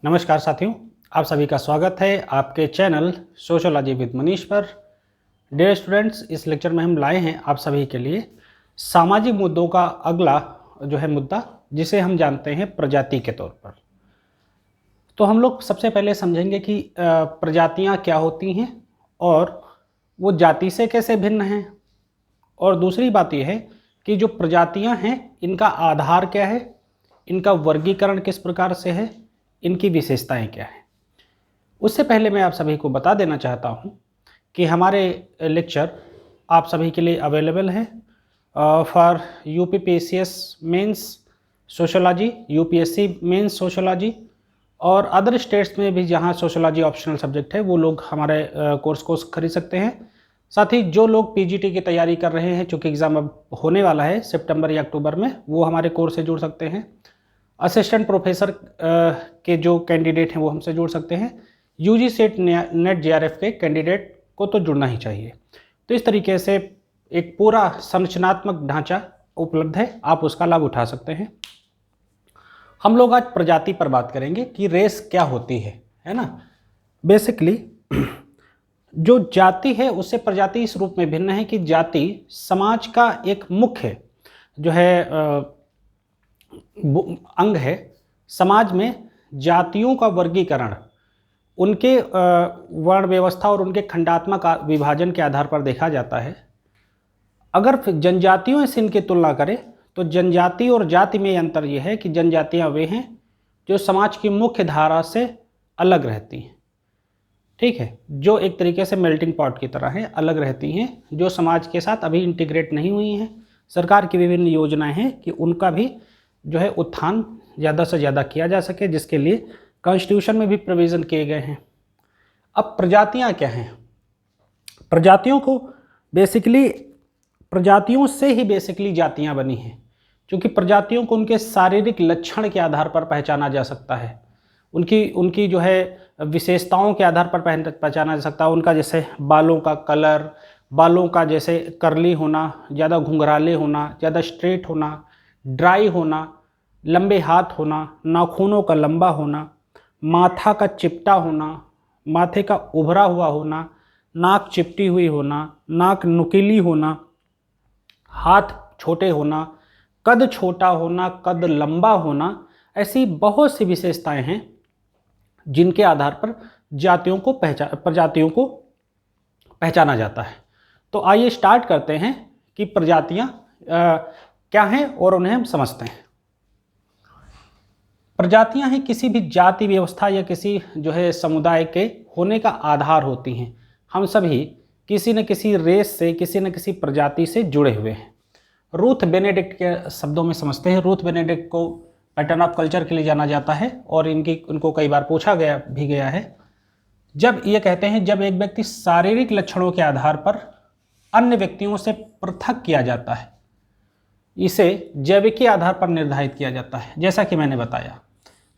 नमस्कार साथियों, आप सभी का स्वागत है आपके चैनल सोशियोलॉजी विद मनीष पर। डियर स्टूडेंट्स, इस लेक्चर में हम लाए हैं आप सभी के लिए सामाजिक मुद्दों का अगला जो है मुद्दा, जिसे हम जानते हैं प्रजाति के तौर पर। तो हम लोग सबसे पहले समझेंगे कि प्रजातियां क्या होती हैं और वो जाति से कैसे भिन्न हैं, और दूसरी बात यह है कि जो प्रजातियां हैं इनका आधार क्या है, इनका वर्गीकरण किस प्रकार से है, इनकी विशेषताएं क्या हैं। उससे पहले मैं आप सभी को बता देना चाहता हूं कि हमारे लेक्चर आप सभी के लिए अवेलेबल हैं for UPPCS mains sociology, UPSC mains sociology और अदर स्टेट्स में भी जहां सोशियोलॉजी ऑप्शनल सब्जेक्ट है वो लोग हमारे कोर्स को खरीद सकते हैं। साथ ही जो लोग पीजीटी की तैयारी कर रहे हैं, चूँकि एग्ज़ाम अब होने वाला है सितंबर या अक्टूबर में, वो हमारे कोर्स से जुड़ सकते हैं। असिस्टेंट प्रोफेसर के जो कैंडिडेट हैं वो हमसे जुड़ सकते हैं। यूजी सेट नेट जेआरएफ के कैंडिडेट को तो जुड़ना ही चाहिए। तो इस तरीके से एक पूरा संरचनात्मक ढांचा उपलब्ध है, आप उसका लाभ उठा सकते हैं। हम लोग आज प्रजाति पर बात करेंगे कि रेस क्या होती है ना। बेसिकली जो जाति है उससे प्रजाति इस रूप में भिन्न है कि जाति समाज का एक मुख्य जो है अंग है। समाज में जातियों का वर्गीकरण उनके वर्ण व्यवस्था और उनके खंडात्मक विभाजन के आधार पर देखा जाता है। अगर जनजातियों से इनकी तुलना करें तो जनजाति और जाति में अंतर यह है कि जनजातियां वे हैं जो समाज की मुख्य धारा से अलग रहती हैं, ठीक है, जो एक तरीके से मेल्टिंग पॉट की तरह है, अलग रहती हैं, जो समाज के साथ अभी इंटीग्रेट नहीं हुई हैं। सरकार की विभिन्न योजनाएं हैं कि उनका भी जो है उत्थान ज़्यादा से ज़्यादा किया जा सके, जिसके लिए कॉन्स्टिट्यूशन में भी प्रोविज़न किए गए हैं। अब प्रजातियां क्या हैं? प्रजातियों को प्रजातियों से ही बेसिकली जातियां बनी हैं, क्योंकि प्रजातियों को उनके शारीरिक लक्षण के आधार पर पहचाना जा सकता है, उनकी जो है विशेषताओं के आधार पर पहचाना जा सकता है। उनका जैसे बालों का कलर, बालों का जैसे कर्ली होना, ज़्यादा घुंघराले होना, ज़्यादा स्ट्रेट होना, ड्राई होना, लंबे हाथ होना, नाखूनों का लंबा होना, माथा का चिपटा होना, माथे का उभरा हुआ होना, नाक चिपटी हुई होना, नाक नुकीली होना, हाथ छोटे होना, कद छोटा होना, कद लंबा होना, ऐसी बहुत सी विशेषताएं हैं जिनके आधार पर प्रजातियों को पहचाना जाता है। तो आइए स्टार्ट करते हैं कि प्रजातियां क्या हैं और उन्हें हम समझते हैं। प्रजातियां हैं किसी भी जाति व्यवस्था या किसी जो है समुदाय के होने का आधार होती हैं। हम सभी किसी न किसी रेस से, किसी न किसी प्रजाति से जुड़े हुए हैं। रूथ बेनेडिक्ट के शब्दों में समझते हैं। रूथ बेनेडिक्ट को पैटर्न ऑफ कल्चर के लिए जाना जाता है और उनको कई बार पूछा गया है। जब ये कहते हैं, जब एक व्यक्ति शारीरिक लक्षणों के आधार पर अन्य व्यक्तियों से पृथक किया जाता है, इसे जैविकी आधार पर निर्धारित किया जाता है। जैसा कि मैंने बताया,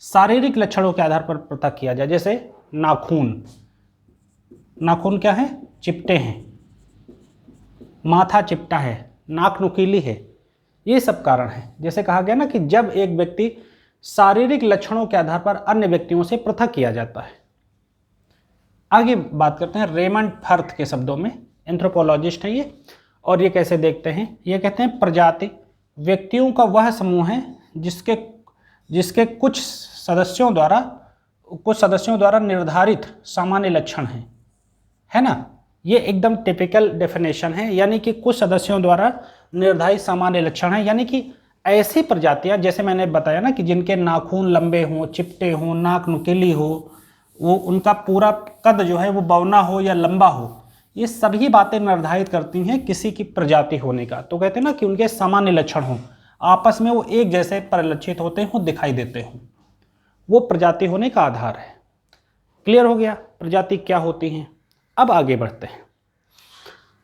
शारीरिक लक्षणों के आधार पर पृथक किया जाए, जैसे नाखून क्या है? चिपटे हैं, माथा चिपटा है, नाक नुकीली है, ये सब कारण है। जैसे कहा गया ना कि जब एक व्यक्ति शारीरिक लक्षणों के आधार पर अन्य व्यक्तियों से पृथक किया जाता है। आगे बात करते हैं रेमंड फर्थ के शब्दों में, एंथ्रोपोलॉजिस्ट है ये, और ये कैसे देखते हैं? ये कहते हैं प्रजाति व्यक्तियों का वह समूह है जिसके कुछ सदस्यों द्वारा निर्धारित सामान्य लक्षण हैं, है ना। ये एकदम टिपिकल डेफिनेशन है, यानी कि कुछ सदस्यों द्वारा निर्धारित सामान्य लक्षण है। यानी कि ऐसी प्रजातियां, जैसे मैंने बताया ना कि जिनके नाखून लंबे हों, चिपटे हों, नाक नुकीली हो, वो उनका पूरा कद जो है वो बौना हो या लंबा हो, ये सभी बातें निर्धारित करती हैं किसी की प्रजाति होने का। तो कहते हैं ना कि उनके सामान्य लक्षण हों, आपस में वो एक जैसे परिलक्षित होते हों, दिखाई देते हों, वो प्रजाति होने का आधार है। क्लियर हो गया प्रजाति क्या होती हैं। अब आगे बढ़ते हैं।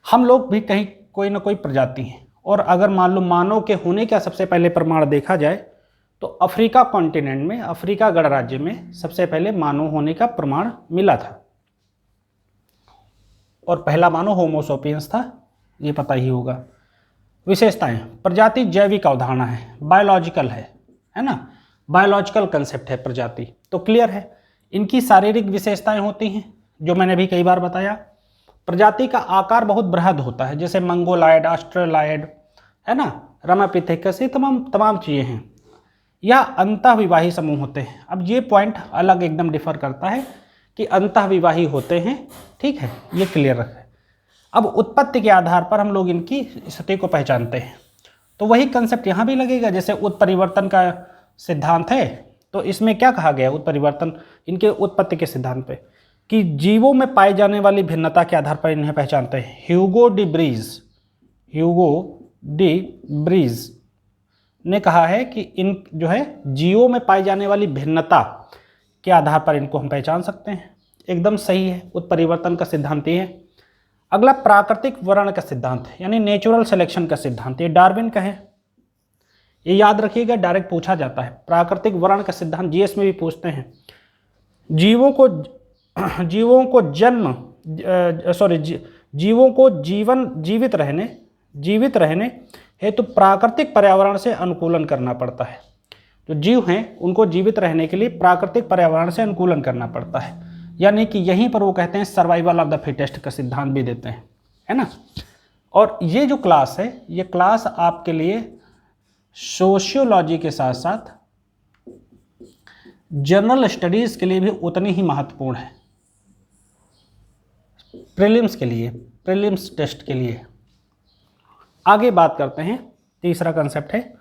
हम लोग भी कहीं कोई ना कोई प्रजाति हैं, और अगर मान लो मानव के होने का सबसे पहले प्रमाण देखा जाए तो अफ्रीका कॉन्टिनेंट में, अफ्रीका गणराज्य में सबसे पहले मानव होने का प्रमाण मिला था, और पहला मानव होमो सेपियंस था, ये पता ही होगा। विशेषताएं, प्रजाति जैविक अवधारणा है, बायोलॉजिकल है ना। बायोलॉजिकल कंसेप्ट है प्रजाति। तो क्लियर है, इनकी शारीरिक विशेषताएं होती हैं जो मैंने भी कई बार बताया। प्रजाति का आकार बहुत बृहद होता है, जैसे मंगोलायड, ऑस्ट्रेलायड, है ना, रमापिथेकस, ये तमाम चीज़ें हैं। या अंतःविवाही समूह होते हैं। अब ये पॉइंट अलग एकदम डिफर करता है कि अंतःविवाही होते हैं, ठीक है, ये क्लियर है। अब उत्पत्ति के आधार पर हम लोग इनकी स्थिति को पहचानते हैं, तो वही कंसेप्ट यहाँ भी लगेगा। जैसे उत्परिवर्तन का सिद्धांत है, तो इसमें क्या कहा गया उत्परिवर्तन इनके उत्पत्ति के सिद्धांत पे, कि जीवों में पाई जाने वाली भिन्नता के आधार पर इन्हें पहचानते हैं। ह्यूगो डी ब्रीज ने कहा है कि इन जो है जीवों में पाई जाने वाली भिन्नता के आधार पर इनको हम पहचान सकते हैं। एकदम सही है, उत्परिवर्तन का सिद्धांत ये है। अगला प्राकृतिक वर्ण का सिद्धांत है, यानी नेचुरल सिलेक्शन का सिद्धांत, ये डार्विन का है। ये याद रखिएगा, डायरेक्ट पूछा जाता है। प्राकृतिक वर्ण का सिद्धांत जीएस में भी पूछते हैं। जीवों को जीवित रहने हेतु प्राकृतिक पर्यावरण से अनुकूलन करना पड़ता है। जो जीव हैं उनको जीवित रहने के लिए प्राकृतिक पर्यावरण से अनुकूलन करना पड़ता है, यानी कि यहीं पर वो कहते हैं सर्वाइवल ऑफ द फिटेस्ट का सिद्धांत भी देते हैं, है ना। और ये जो क्लास है, ये क्लास आपके लिए सोशियोलॉजी के साथ साथ जनरल स्टडीज़ के लिए भी उतनी ही महत्वपूर्ण है, प्रीलिम्स के लिए, प्रीलिम्स टेस्ट के लिए। आगे बात करते हैं, तीसरा कंसेप्ट है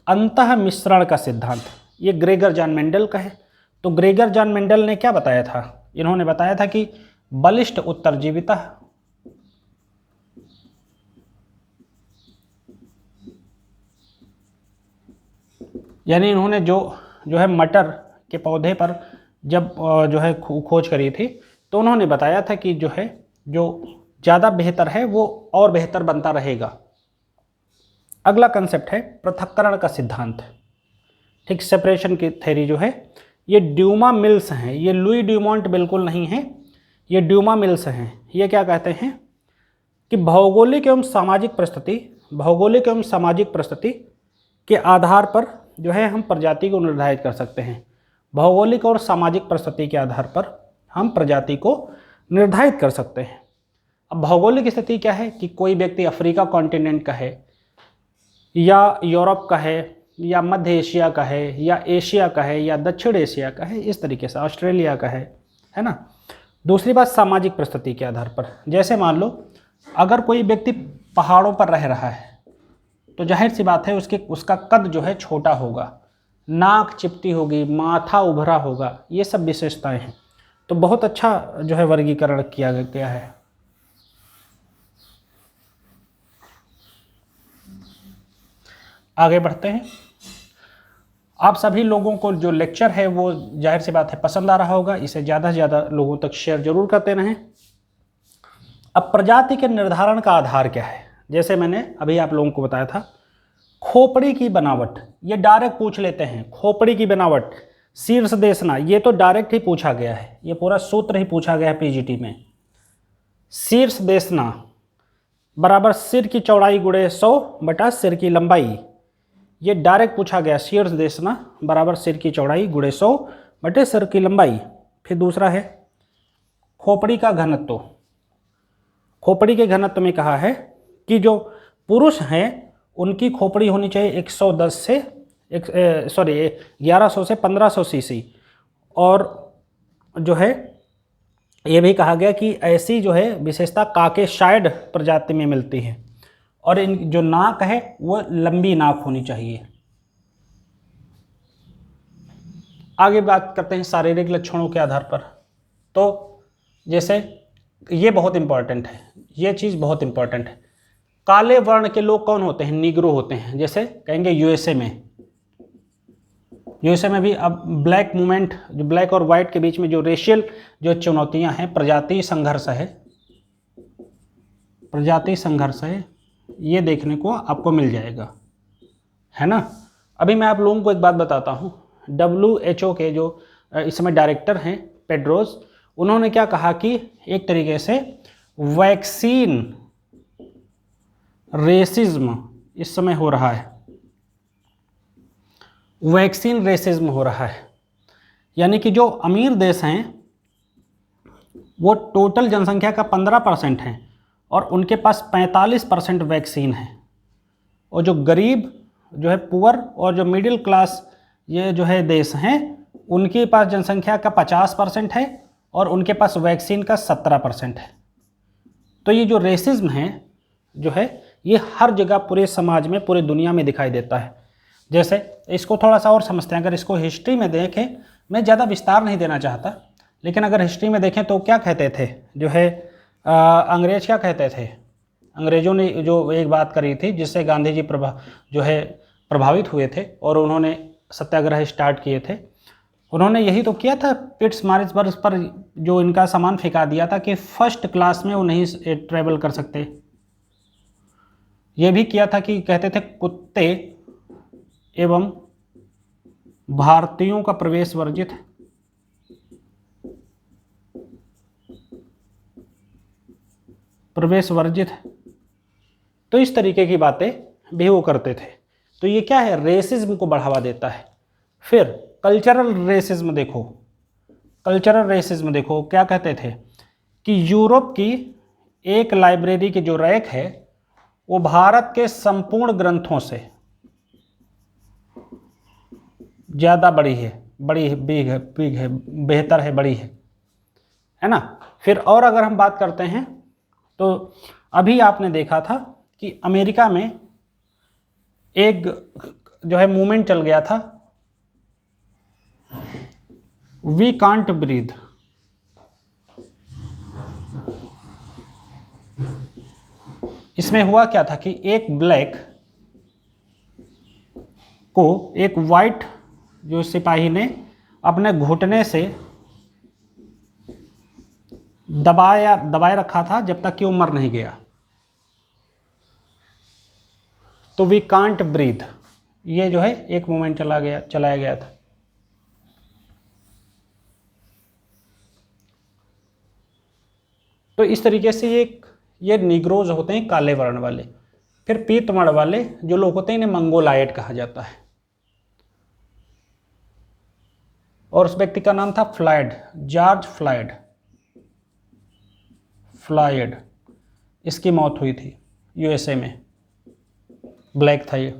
अंतः मिश्रण का सिद्धांत। ये ग्रेगर जॉन मेंडल का है। तो ग्रेगर जॉन मेंडल ने क्या बताया था? इन्होंने बताया था कि बलिष्ठ उत्तरजीविता, यानी इन्होंने जो है मटर के पौधे पर जब जो है खोज करी थी, तो उन्होंने बताया था कि जो है जो ज़्यादा बेहतर है वो और बेहतर बनता रहेगा। अगला कंसेप्ट है पृथक्करण का सिद्धांत, ठीक, सेपरेशन की थ्योरी जो है, ये ड्यूमा मिल्स हैं। ये लुई ड्यूमोंट बिल्कुल नहीं है, ये ड्यूमा मिल्स हैं। ये क्या कहते हैं कि भौगोलिक एवं सामाजिक परिस्थिति के आधार पर जो है हम प्रजाति को निर्धारित कर सकते हैं। भौगोलिक और सामाजिक परिस्थिति के आधार पर हम प्रजाति को निर्धारित कर सकते हैं। अब भौगोलिक स्थिति क्या है कि कोई व्यक्ति अफ्रीका कॉन्टिनेंट का है, या यूरोप का है, या मध्य एशिया का है, या एशिया का है, या दक्षिण एशिया का है, इस तरीके से ऑस्ट्रेलिया का है ना। दूसरी बात सामाजिक परिस्थिति के आधार पर, जैसे मान लो अगर कोई व्यक्ति पहाड़ों पर रह रहा है तो जाहिर सी बात है उसका कद जो है छोटा होगा, नाक चिपटी होगी, माथा उभरा होगा, ये सब विशेषताएं हैं। तो बहुत अच्छा जो है वर्गीकरण किया गया है। आगे बढ़ते हैं। आप सभी लोगों को जो लेक्चर है वो जाहिर सी बात है पसंद आ रहा होगा, इसे ज़्यादा से ज़्यादा लोगों तक शेयर जरूर करते रहें। अब प्रजाति के निर्धारण का आधार क्या है? जैसे मैंने अभी आप लोगों को बताया था, खोपड़ी की बनावट, ये डायरेक्ट पूछ लेते हैं। खोपड़ी की बनावट, शीर्ष देशना, ये तो डायरेक्ट ही पूछा गया है, ये पूरा सूत्र ही पूछा गया है पीजीटी में। शीर्ष देशना बराबर सिर की चौड़ाई गुणे 100 बटा सिर की लंबाई, ये डायरेक्ट पूछा गया। शीर्ष देशना बराबर सिर की चौड़ाई गुणे 100 बटे सिर की लंबाई। फिर दूसरा है खोपड़ी का घनत्व। खोपड़ी के घनत्व में कहा है कि जो पुरुष हैं उनकी खोपड़ी होनी चाहिए 1100 से 1500 सीसी, और जो है ये भी कहा गया कि ऐसी जो है विशेषता काकेशायड प्रजाति में मिलती है, और इन जो नाक है वो लंबी नाक होनी चाहिए। आगे बात करते हैं शारीरिक लक्षणों के आधार पर। तो जैसे ये बहुत इंपॉर्टेंट है, ये चीज़ बहुत इंपॉर्टेंट है। काले वर्ण के लोग कौन होते हैं? निग्रो होते हैं। जैसे कहेंगे यूएसए में भी अब ब्लैक मूवमेंट, जो ब्लैक और वाइट के बीच में जो रेशियल जो चुनौतियां हैं, प्रजाति संघर्ष है, ये देखने को आपको मिल जाएगा, है ना। अभी मैं आप लोगों को एक बात बताता हूँ। WHO के जो इस समय डायरेक्टर हैं टेड्रोस, उन्होंने क्या कहा कि एक तरीके से वैक्सीन रेसिज्म इस समय हो रहा है। वैक्सीन रेसिज्म हो रहा है। यानी कि जो अमीर देश हैं वो टोटल जनसंख्या का 15% हैं और उनके पास 45% वैक्सीन है, और जो गरीब जो है पुअर और जो मिडिल क्लास ये जो है देश हैं उनके पास जनसंख्या का 50% है और उनके पास वैक्सीन का 17% है। तो ये जो रेसिज्म है जो है ये हर जगह पूरे समाज में पूरे दुनिया में दिखाई देता है। जैसे इसको थोड़ा सा और समझते हैं, अगर इसको हिस्ट्री में देखें, मैं ज़्यादा विस्तार नहीं देना चाहता, लेकिन अगर हिस्ट्री में देखें तो क्या कहते थे जो है अंग्रेज क्या कहते थे, अंग्रेज़ों ने जो एक बात करी थी जिससे गांधी जी प्रभावित हुए थे और उन्होंने सत्याग्रह स्टार्ट किए थे। उन्होंने यही तो किया था, पिट्समैरिट्जबर्ग पर जो इनका सामान फेंका दिया था कि फर्स्ट क्लास में वो नहीं ट्रैवल कर सकते। ये भी किया था कि कहते थे कुत्ते एवं भारतीयों का प्रवेश वर्जित है। प्रवेश वर्जित है। तो इस तरीके की बातें भी वो करते थे। तो ये क्या है, रेसिज्म को बढ़ावा देता है। फिर कल्चरल रेसिज्म देखो, कल्चरल रेसिज्म देखो क्या कहते थे कि यूरोप की एक लाइब्रेरी की जो रैक है वो भारत के संपूर्ण ग्रंथों से ज़्यादा बड़ी है, बिग है, बेहतर है, बड़ी है ना। फिर और अगर हम बात करते हैं तो अभी आपने देखा था कि अमेरिका में एक जो है मूवमेंट चल गया था, वी कांट ब्रीथ। इसमें हुआ क्या था कि एक ब्लैक को एक वाइट जो सिपाही ने अपने घुटने से दबाए रखा था जब तक कि वो मर नहीं गया। तो वी कांट ब्रीथ ये जो है एक मोमेंट चलाया गया था। तो इस तरीके से ये निग्रोज होते हैं काले वर्ण वाले। फिर पीत वर्ण वाले जो लोग होते हैं इन्हें मंगोलायड कहा जाता है। और उस व्यक्ति का नाम था फ्लॉयड, जॉर्ज फ्लॉयड। इसकी मौत हुई थी यूएसए में, ब्लैक था ये।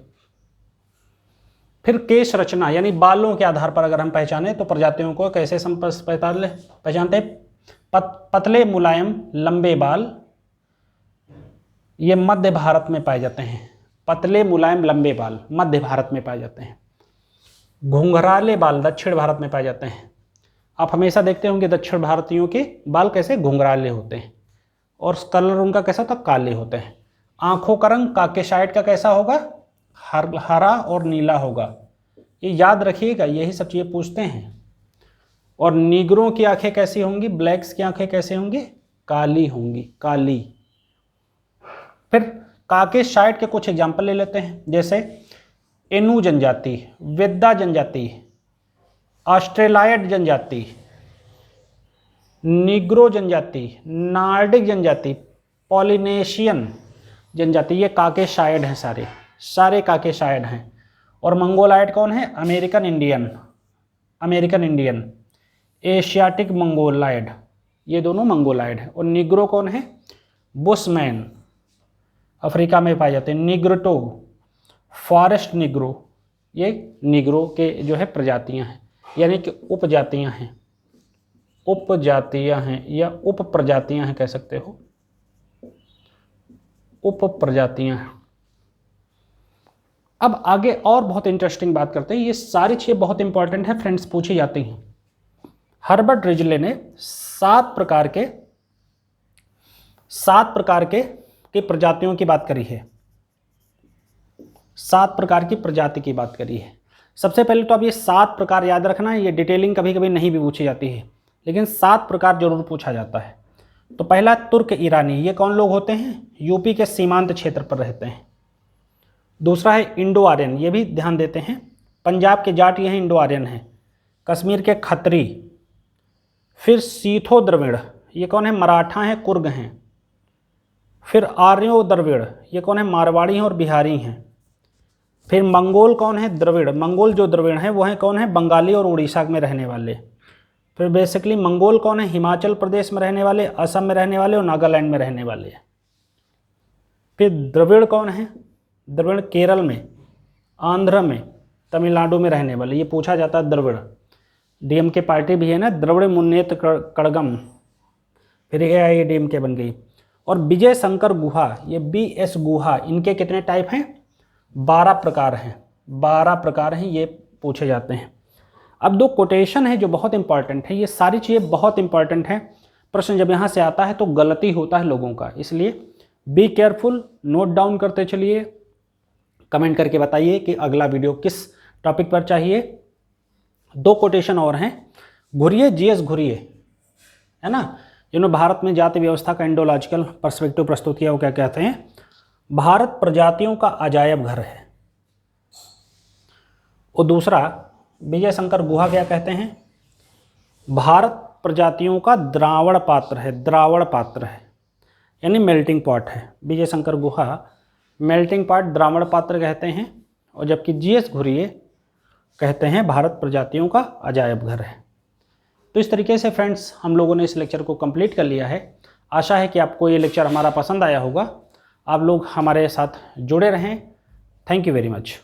फिर केश रचना यानी बालों के आधार पर अगर हम पहचाने तो प्रजातियों को कैसे पहचानते हैं, पतले मुलायम लंबे बाल, ये मध्य भारत में पाए जाते हैं। पतले मुलायम लंबे बाल मध्य भारत में पाए जाते हैं। घुंघराले बाल दक्षिण भारत में पाए जाते हैं। आप हमेशा देखते होंगे दक्षिण भारतीयों के बाल कैसे घुंघराले होते हैं और कलर उनका कैसा होता, काले होते हैं। आंखों का रंग काकेशाइड का कैसा होगा, हरा और नीला होगा। ये याद रखिएगा, यही सब चीज़ें पूछते हैं। और नीग्रों की आंखें कैसी होंगी, ब्लैक्स की आंखें कैसे होंगी, काली होंगी, काली। फिर काकेशाइड के कुछ एग्जाम्पल ले लेते हैं, जैसे एनू जनजाति, वेदा जनजाति, ऑस्ट्रेलायड जनजाति, नीग्रो जनजाति, नार्डिक जनजाति, पॉलिनेशियन जनजाति, ये काकेशाइड हैं, सारे काकेशाइड हैं। और मंगोलायड कौन है, अमेरिकन इंडियन, एशियाटिक मंगोलायड, ये दोनों मंगोलायड हैं। और निग्रो कौन है, बुशमैन, अफ्रीका में पाए जाते हैं। निग्रोटो, फॉरेस्ट निग्रो, ये निग्रो के जो है प्रजातियां हैं, यानी कि उपजातियां हैं या उप प्रजातियां हैं, कह सकते हो, उप प्रजातियां हैं। अब आगे और बहुत इंटरेस्टिंग बात करते हैं, ये सारी चीज़ें बहुत इंपॉर्टेंट है फ्रेंड्स, पूछी जाती हैं। हर्बर्ट रिजले ने 7 प्रकार के प्रजातियों की बात करी है। 7 प्रकार की प्रजाति की बात करी है। सबसे पहले तो अब ये 7 प्रकार याद रखना, ये डिटेलिंग कभी कभी नहीं भी पूछी जाती है, लेकिन 7 प्रकार जरूर पूछा जाता है। तो पहला तुर्क ईरानी, ये कौन लोग होते हैं, यूपी के सीमांत क्षेत्र पर रहते हैं। दूसरा है इंडो आर्यन, ये भी ध्यान देते हैं, पंजाब के जाट ये हैं, इंडो आर्यन हैं। कश्मीर के खत्री। फिर सीथो द्रविड़, ये कौन है, मराठा हैं, कुर्ग हैं। फिर आर्यो द्रविड़, ये कौन है, मारवाड़ी हैं और बिहारी हैं। फिर मंगोल कौन है? द्रविड़। मंगोल जो द्रविड़ हैं वो हैं कौन है? बंगाली और उड़ीसा में रहने वाले। फिर बेसिकली मंगोल कौन है? हिमाचल प्रदेश में रहने वाले, असम में रहने वाले और नागालैंड में रहने वाले। फिर द्रविड़ कौन है? द्रविड़ केरल में, आंध्र में, तमिलनाडु में रहने वाले। ये पूछा जाता है द्रविड़। डीएमके पार्टी भी है ना, द्रविड़ मुन्नेत्र कड़गम, फिर एआईएडीएमके बन गई। और विजय शंकर गुहा, ये बीएस गुहा, इनके कितने टाइप हैं? 12 प्रकार हैं। 12 प्रकार हैं, ये पूछे जाते हैं। अब 2 कोटेशन है जो बहुत इंपॉर्टेंट है। ये सारी चीज़ें बहुत इंपॉर्टेंट हैं। प्रश्न जब यहाँ से आता है तो गलती होता है लोगों का, इसलिए बी केयरफुल, नोट डाउन करते चलिए। कमेंट करके बताइए कि अगला वीडियो किस टॉपिक पर चाहिए। 2 कोटेशन और हैं। घुरिये, जीएस घुरिये, है ना, जिन्होंने भारत में जाति व्यवस्था का इंडोलॉजिकल पर्सपेक्टिव प्रस्तुत किया, वो क्या कहते हैं? भारत प्रजातियों का अजायब घर है। और दूसरा विजय शंकर गुहा क्या कहते हैं? भारत प्रजातियों का द्रावण पात्र है। द्रावण पात्र है यानी मेल्टिंग पॉट है। विजय शंकर गुहा मेल्टिंग पॉट, द्रावण पात्र कहते हैं। और जबकि जीएस घुरिये कहते हैं भारत प्रजातियों का अजायब घर है। तो इस तरीके से फ्रेंड्स हम लोगों ने इस लेक्चर को कंप्लीट कर लिया है। आशा है कि आपको ये लेक्चर हमारा पसंद आया होगा। आप लोग हमारे साथ जुड़े रहें। Thank you very much.